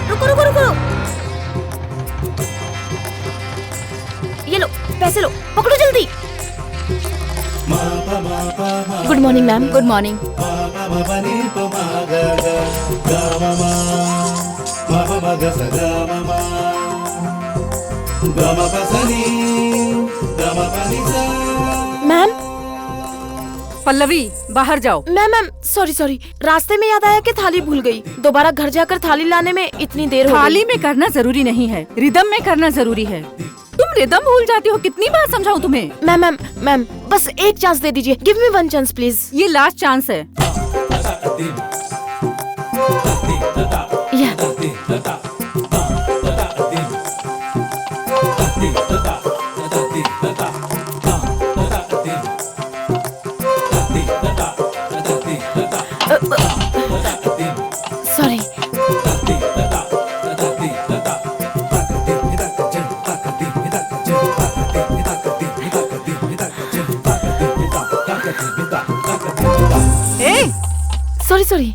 रुको रुको रुको, ये लो पैसे लो, पकड़ो जल्दी। Good morning ma'am. Good morning. Ma'am Pallavi बाहर जाओ। मैम सॉरी, रास्ते में याद आया कि थाली भूल गई। दोबारा घर जाकर थाली लाने में इतनी देर हो गई। थाली में करना जरूरी नहीं है, रिदम में करना जरूरी है। तुम रिदम भूल जाती हो, कितनी बार समझाऊं तुम्हें? मैम बस एक चांस दे दीजिए, give me one chance please. ये लास्ट चांस है। Sorry. Sorry.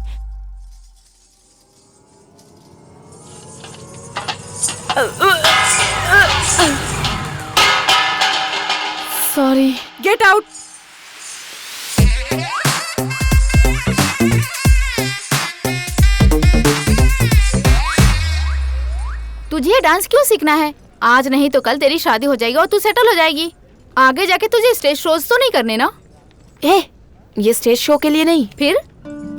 Sorry. Get out. तुझे डांस क्यों सीखना है? आज नहीं तो कल तेरी शादी हो जाएगी और तू सेटल हो जाएगी। आगे जाके तुझे स्टेज शोज तो नहीं करने ना? ये स्टेज शो के लिए नहीं, फिर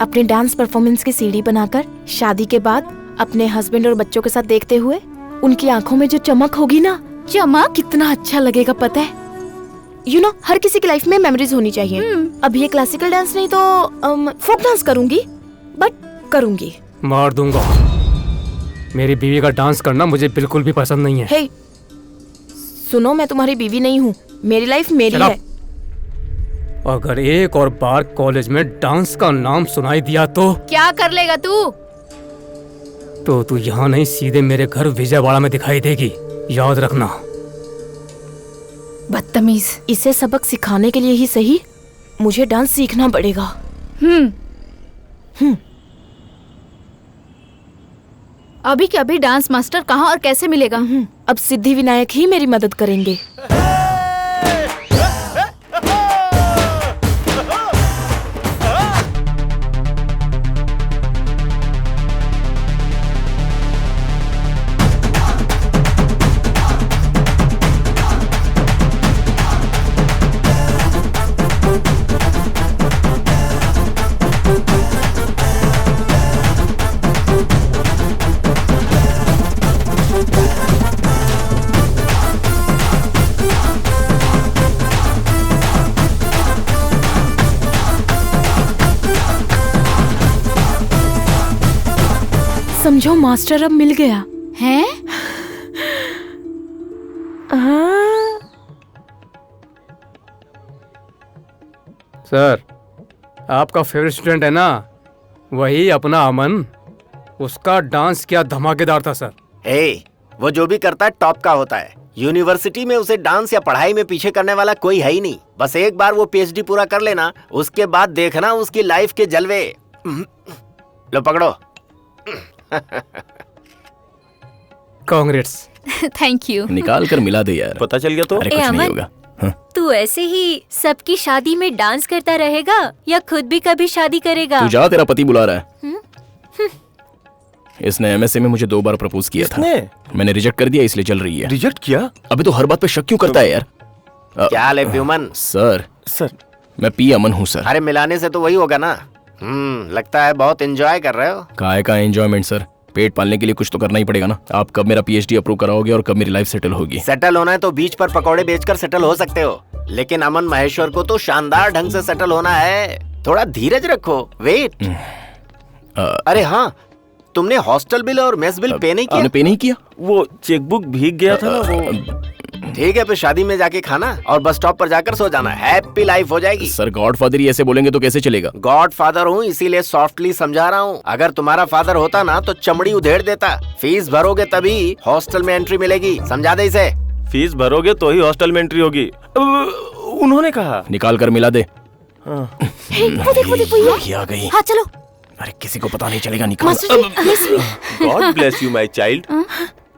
अपने डांस परफॉर्मेंस की सीडी बनाकर शादी के बाद अपने हस्बैंड और बच्चों के साथ देखते हुए उनकी आंखों में जो चमक होगी ना, चमक कितना अच्छा लगेगा पता है। यू नो, हर किसी की लाइफ में मेमोरीज होनी चाहिए। अब ये क्लासिकल डांस नहीं तो फोक डांस करूंगी, बट करूंगी। मार दूंगा। मेरी बीवी का डांस करना मुझे बिल्कुल भी पसंद नहीं है। हे, सुनो, मैं तुम्हारी बीवी नहीं हूँ, मेरी लाइफ मेरी है। अगर एक और बार कॉलेज में डांस का नाम सुनाई दिया तो क्या कर लेगा तू? तो तू यहाँ नहीं, सीधे मेरे घर विजयवाड़ा में दिखाई देगी, याद रखना। बदतमीज। इसे सबक सिखाने के लिए ही सही मुझे डांस सीखना पड़ेगा। अभी के अभी डांस मास्टर कहाँ और कैसे मिलेगा? अब सिद्धि विनायक ही मेरी मदद करेंगे। समझो मास्टर अब मिल गया है। सर, आपका फेवरेट स्टूडेंट है ना, वही अपना अमन। उसका डांस क्या धमाकेदार था सर। वो जो भी करता है टॉप का होता है। यूनिवर्सिटी में उसे डांस या पढ़ाई में पीछे करने वाला कोई है ही नहीं। बस एक बार वो पीएचडी पूरा कर लेना, उसके बाद देखना उसकी लाइफ के जलवे। लो पकड़ो। कांग्रेट्स। Thank you. निकाल कर मिला दे यार, पता चल गया तो। अरे कुछ नहीं होगा। तू ऐसे ही सबकी शादी में डांस करता रहेगा या खुद भी कभी शादी करेगा? तू जा, तेरा पति बुला रहा है। इसने एमएसए में मुझे 2 बार प्रपोज किया था। मैंने रिजेक्ट कर दिया, इसलिए चल रही है। रिजेक्ट किया? अबे तो हर बात पे शक क्यों करता है यार? क्या हाल है प्यूमन? सर मैं पी अमन हूँ सर। अरे मिलाने से तो वही होगा ना। लगता है बहुत एंजॉय कर रहे हो। काहे का एंजॉयमेंट सर, पेट पालने के लिए कुछ तो करना ही पड़ेगा ना। आप कब मेरा पीएचडी अप्रूव कराओगे और कब मेरी लाइफ सेटल होगी? सेटल होना है तो बीच पर पकौड़े बेचकर सेटल हो सकते हो, लेकिन अमन महेश्वर को तो शानदार ढंग से सेटल होना है। थोड़ा धीरज रखो। वेट। अरे हाँ, तुमने हॉस्टल बिल और मेस बिल पे नहीं किया? पे नहीं किया, वो चेकबुक भीग गया था ना वो। ठीक है, फिर शादी में जाके खाना और बस स्टॉप पर जाकर सो जाना। हैप्पी लाइफ हो जाएगी। सर गॉडफादर ही ऐसे बोलेंगे तो कैसे चलेगा? गॉड फादर हूँ इसीलिए सॉफ्टली समझा रहा हूँ। अगर तुम्हारा फादर होता ना तो चमड़ी उधेड़ देता। फीस भरोगे तभी हॉस्टल में एंट्री मिलेगी, समझा दे इसे। फीस भरोगे तो ही हॉस्टल में एंट्री होगी, उन्होंने कहा। निकाल कर मिला दे। वो देखो ये आ गई। हाँ चलो। अरे किसी को पता नहीं चलेगा, निकाल। Master ji listen। God bless you my child.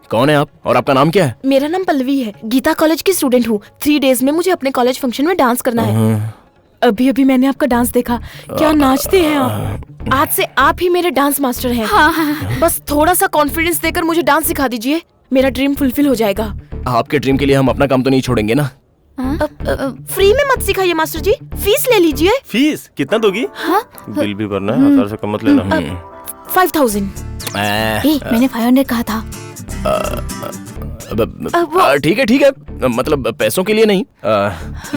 कौन है आप और आपका नाम क्या है? मेरा नाम पल्लवी है, गीता कॉलेज की स्टूडेंट हूँ। 3 डेज में मुझे अपने कॉलेज फंक्शन में डांस करना है। अभी अभी मैंने आपका डांस देखा, क्या नाचते हैं आप। आज से आप ही मेरे डांस मास्टर हैं। बस थोड़ा सा कॉन्फिडेंस देकर मुझे डांस सिखा दीजिए, मेरा ड्रीम फुलफिल हो जाएगा। आपके ड्रीम के लिए हम अपना काम तो नहीं छोड़ेंगे ना। फ्री में मत सिखाइए मास्टर जी, फीस ले लीजिए। फीस कितना दोगी? बिल भी भरना है, 1000 से कम मत लेना। 5000। मैंने 500 कहा था। ठीक है ठीक है, मतलब पैसों के लिए नहीं।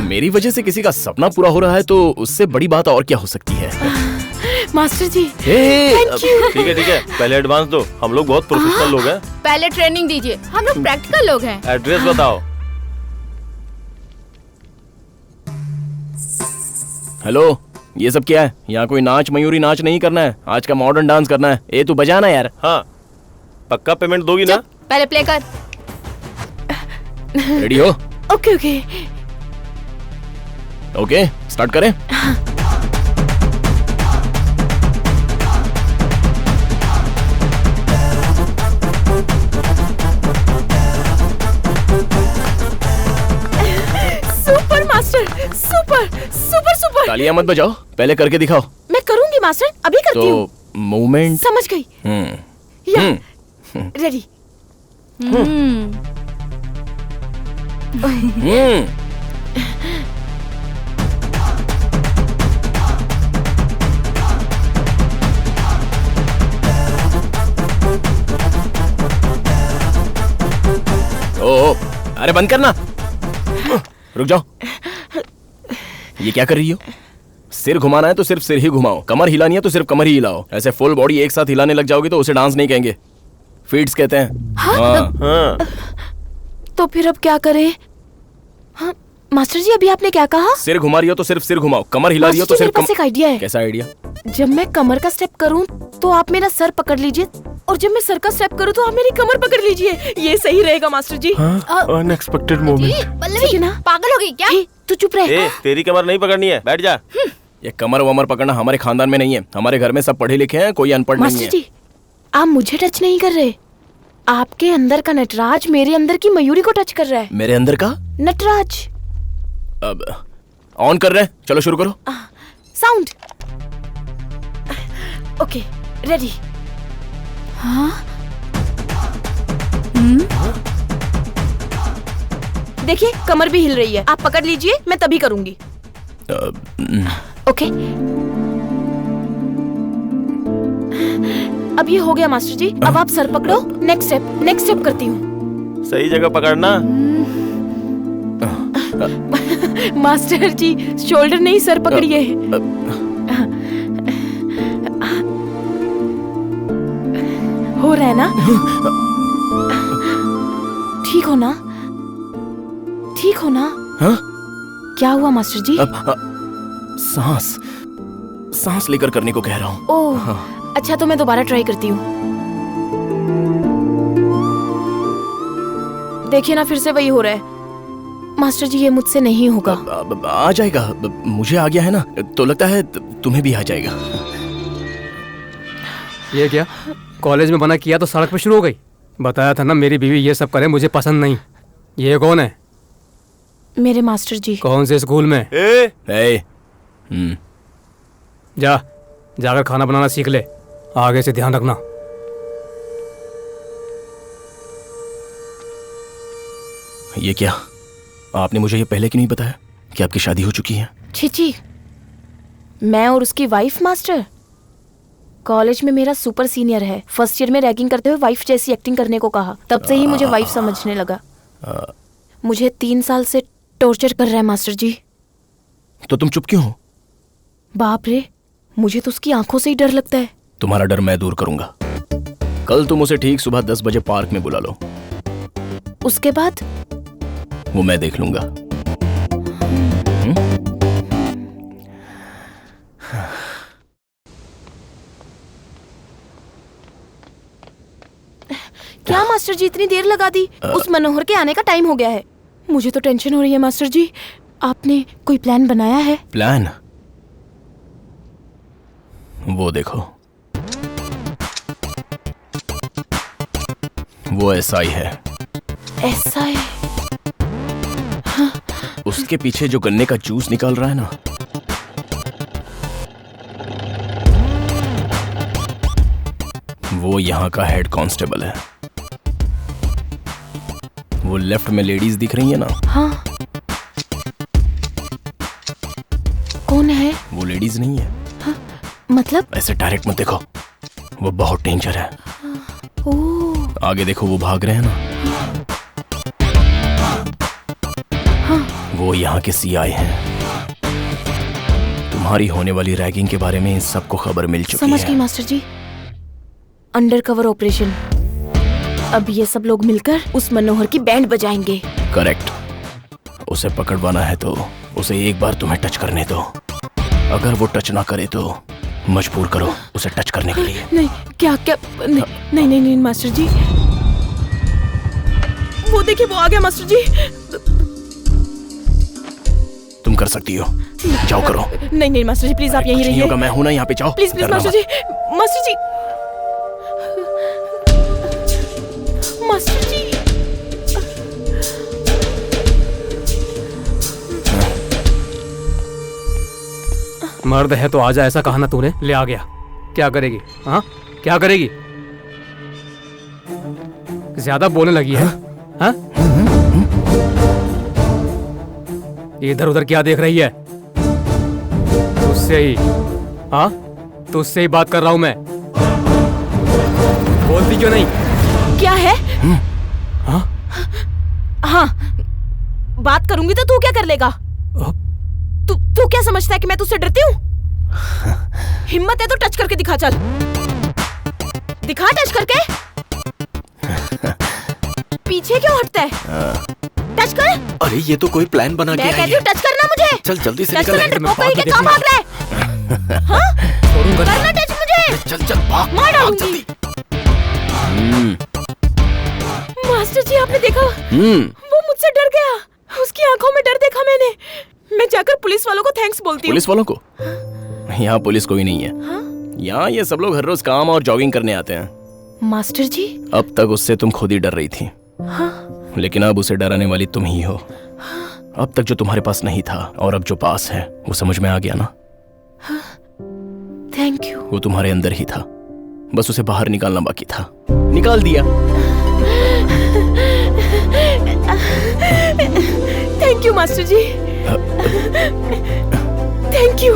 मेरी वजह से किसी का सपना पूरा हो रहा है तो उससे बड़ी बात और क्या हो सकती है। मास्टर जी ठीक है, पहले एडवांस दो, हम लोग बहुत प्रोफेशनल लोग हैं। पहले ट्रेनिंग दीजिए, हम लोग प्रैक्टिकल लोग हैं। एड्रेस बताओ। हेलो, ये सब क्या है? यहाँ कोई नाच मयूरी नाच नहीं करना है, आज का मॉडर्न डांस करना है। ए तू बजाना यार। हाँ, पक्का पेमेंट दोगी ना? पहले प्ले कर। रेडी हो? ओके ओके ओके, स्टार्ट करें। Super master, super super super. तालियां मत बजाओ, पहले करके दिखाओ। मैं करूंगी मास्टर, अभी करती हूँ। तो मूवमेंट समझ गई। या रेडी। ओ, अरे बंद करना, रुक जाओ। ये क्या कर रही हो? सिर घुमाना है तो सिर्फ सिर ही घुमाओ, कमर हिलानी है तो सिर्फ कमर ही हिलाओ। ऐसे फुल बॉडी एक साथ हिलाने लग जाओगे तो उसे डांस नहीं कहेंगे, फीट्स कहते हैं। हाँ। तो फिर अब क्या करें? हाँ, मास्टर जी अभी आपने क्या कहा? सिर घुमा रही हो तो सिर्फ सिर घुमाओ, कमर हिला रही हो तो मास्टर जी, सिर्फ मेरे पास एक आइडिया है। कैसा आइडिया? जब मैं कमर का स्टेप करूं तो आप मेरा सर पकड़ लीजिए, और जब मैं सर का स्टेप करूं तो आप मेरी कमर पकड़ लीजिए। ये सही रहेगा master ji. Unexpected moment. Pallavi ना पागल हो गई क्या? तू चुप रह। ए, तेरी कमर नहीं पकड़नी है, बैठ जा। ये कमर वमर पकड़ना हमारे खानदान में नहीं है, हमारे घर में सब पढ़े लिखे हैं, कोई अनपढ़ नहीं मास्टर है। जी आप मुझे टच नहीं कर रहे, आपके अंदर का नटराज मेरे अंदर की मयूरी को टच कर रहा है। मेरे अंदर का नटराज। अब ऑन कर रहे हैं, चलो शुरू करो। साउंड। Okay ready. देखिए कमर भी हिल रही है, आप पकड़ लीजिए, मैं तभी करूंगी। ओके अब ये हो गया मास्टर जी, अब आप सर पकड़ो। नेक्स्ट स्टेप करती हूँ। सही जगह पकड़ना। मास्टर जी शोल्डर नहीं सर पकड़िए। हो रहा है ना? ठीक हो ना? ठीक हो ना? हाँ? क्या हुआ मास्टर जी? सांस लेकर करने को कह रहा हूँ। ओह अच्छा, तो मैं दोबारा ट्राई करती हूँ। देखिए ना, फिर से वही हो रहा है। मास्टर जी ये मुझसे नहीं होगा। आ जाएगा, मुझे आ गया है ना, तो लगता है तुम्हें भी आ जाएगा। ये क्या कॉलेज में मना किया तो सड़क पे शुरू हो गई। बताया था ना मेरी बीवी ये सब करे, मुझे पसंद नहीं। ये कौन है? मेरे मास्टर जी। कौन से स्कूल में? जाकर खाना बनाना सीख ले, आगे से ध्यान रखना। ये क्या, आपने मुझे ये पहले क्यों नहीं बताया कि आपकी शादी हो चुकी है? छी, मैं और उसकी वाइफ मास्टर। कॉलेज में मेरा सुपर सीनियर है, फर्स्ट ईयर में रैगिंग करते हुए वाइफ जैसी एक्टिंग करने को कहा, तब से ही मुझे वाइफ समझने लगा। मुझे 3 साल से टॉर्चर कर रहा है मास्टर जी। तो तुम चुप क्यों हो? बाप रे, मुझे तो उसकी आंखों से ही डर लगता है। तुम्हारा डर मैं दूर करूंगा। कल तुम उसे ठीक सुबह 10 बजे पार्क में बुला लो। उसके बाद वो मैं देख लूंगा। क्या मास्टर जी इतनी देर लगा दी? उस मनोहर के आने का टाइम हो गया है। मुझे तो टेंशन हो रही है मास्टर जी। आपने कोई प्लान बनाया है? प्लान? वो देखो। वो एसआई है। ऐसा है? उसके पीछे जो गन्ने का जूस निकाल रहा है ना, वो यहाँ का हेड कांस्टेबल है। वो लेफ्ट में लेडीज दिख रही है ना, हाँ। कौन है? वो लेडीज नहीं है। मतलब? ऐसे डायरेक्ट मत देखो, वो बहुत डेंजर है। ओह। आगे देखो, वो भाग रहे हैं ना। वो यहाँ के सीआई हैं। तुम्हारी होने वाली रैगिंग के बारे में इन सबको खबर मिल चुकी है। समझ गई master ji. Undercover operation. अब ये सब लोग मिलकर उस मनोहर की बैंड बजाएंगे। करेक्ट। उसे पकड़वाना है तो उसे एक बार तुम्हें टच करने दो। अगर वो टच ना करे तो मजबूर करो उसे टच करने के लिए। नहीं, क्या क्या? नहीं नहीं नहीं, नहीं मास्टर जी। वो देखिए, वो आ गया मास्टर जी। तुम कर सकती हो, जाओ करो। नहीं नहीं मास्टर जी, प्लीज आप यहीं कुछ नहीं रहिए। होगा, मैं हूं ना यहाँ पे, जाओ। प्लीज प्लीज डरना मास्टर मत। जी। मास्टर जी। मास्टर जी। मर्द है तो आजा, ऐसा कहा ना तूने, ले आ गया। क्या करेगी? हाँ, क्या करेगी? ज्यादा बोलने लगी है। हाँ? इधर उधर क्या देख रही है? तुझसे ही, हाँ, तुझसे ही बात कर रहा हूं मैं। बोलती क्यों नहीं? क्या है? हाँ? हाँ, बात करूंगी तो तू क्या कर लेगा? तू क्या समझता है कि मैं तुझसे डरती हूँ? हिम्मत है तो टच करके दिखा, चल दिखा टच करके। पीछे क्यों हटता है? टच कर। अरे ये तो कोई प्लान बना के मैं आई कहती हूँ है। टच करना मुझे। चल जल्दी से टच निकल। करना, डरपोक कहीं के, कहाँ भाग रहा है? हाँ? करना टच मुझे। चल चल भाग, मार भाग डालूंगी। जल्दी। मास्टर जी, आपने देखा? वो मुझसे डर गया। उसकी आंखों में डर देखा मैंने। मैं जाकर पुलिस वालों को थैंक्स बोलती हूँ। पुलिस वालों को? यहाँ पुलिस कोई नहीं है। यहाँ ये सब लोग हर रोज काम और जॉगिंग करने आते हैं। मास्टर जी, अब तक उससे तुम खुद ही डर रही थी। लेकिन अब उसे डराने वाली तुम ही हो। अब तक जो तुम्हारे पास नहीं था और अब जो पास है, वो समझ में आ गया ना? Thank you. वो तुम्हारे अंदर ही था, बस उसे बाहर निकालना बाकी था। निकाल दिया। Thank you master ji. Thank you.